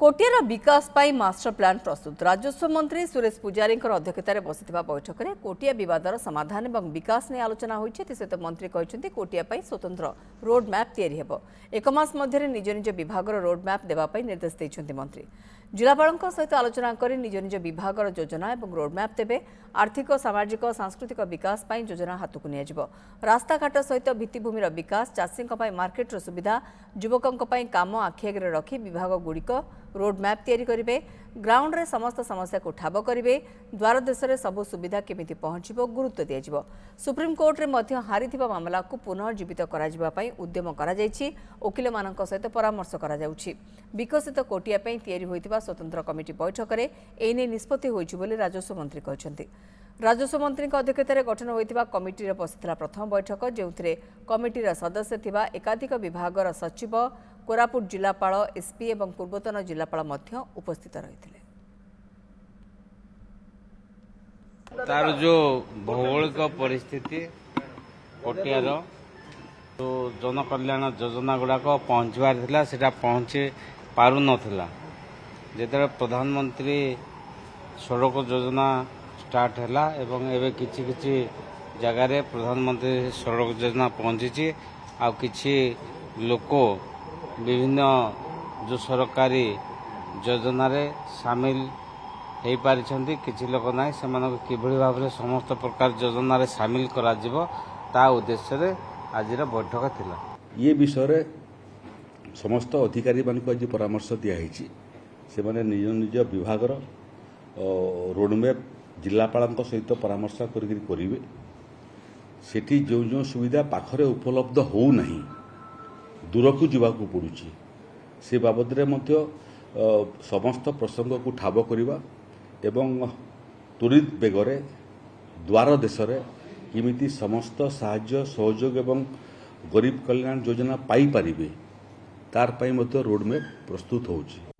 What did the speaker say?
कोटियार विकास पाई master plan प्रस्तुत राजस्व मंत्री सुरेश पुजारी अध्यक्षतार बसिथिबा बैठक में कोटिया विवादर समाधान और विकास नहीं आलोचना होती। सहित मंत्री कहते कोटिया स्वतंत्र रोड मैप तैयारी हेबो। एक मास मध्य निज निज विभागर रोड मैप देवाई निर्देश देते मंत्री। जिलापाल सहित आलोचना कर निज निज विभागर योजना और रोड मैप देवे। आर्थिक सामाजिक सांस्कृतिक विकास पाई योजना हाथ को नियाजिबो। रास्ताघाट सहित भित्तिभूमिर विकास चाषी मार्केटर सुविधा युवकों काम आखिआगे रखी विभाग गुड़िक रोड मैप तैयारी करेंगे। ग्राउंड रे समस्त समस्या को ठाब करेंगे। द्वार देश में सबु सुविधा केमिति पहुंचबो गुरुत्व दिया। सुप्रीम कोर्ट रे मध्य हारिथिबा मामला को पुनर्जीवित कराई उद्यम कराଯାଇଛି। वकिल मानक सहित परामर्श करा जाउछि। विकसित कोटिया पई तैयारी होइतिबा स्वतंत्र कमिटी बैठक में एने निष्पत्ति होइछि बोली राजस्व मंत्री कहछन्ति। राजस्व मंत्री अध्यक्षतार गठन होइतिबा कमिटी बसिथिला प्रथम बैठक जेउथिरे कमिटीर सदस्य थिबा एकाधिक विभागर सचिव कोरापुट जिलापाल एसपी और पूर्वतन जिलापाल मध्य उपस्थित रहिथिले। तार जो भौगोलिक परिस्थिति कोटियार जो जनकल्याण योजना गुड़ाक पहुँचबार थिला सेटा पहुँची पारु नथिला। जेतरे प्रधानमंत्री सड़क योजना स्टार्ट हैला एवं एबे किछि किछि जगार प्रधानमंत्री सड़क योजना पहुँची आ किछि लोक विभिन्न जो सरकारी योजना रे शामिल हो पारिछन्ति। किछि लोक नाही सेमानक किभଳି भाबरे समस्त प्रकार योजना रे शामिल करा जिवो ता उद्देश्य रे आजिर बैठक थिला। ये विषय रे समस्त अधिकारी मानक आज परामर्श दिया हैछि। से माने निज निज विभागर रोडमैप जिलापाल सहित परामर्श करेंगे। सेठी जो जो सुविधा पाखरे उपलब्ध हो नहीं दूर को जीवाकू पड़ुछि से बाबद रे मध्य समस्त प्रसंग को ठाब करिबा एवं त्वरित बेगरे द्वार देश रे किमिति समस्त साहाय्य सहयोग एवं गरीब कल्याण योजना पाई पारिबे तार पई मध्य रोडमैप प्रस्तुत होउछि।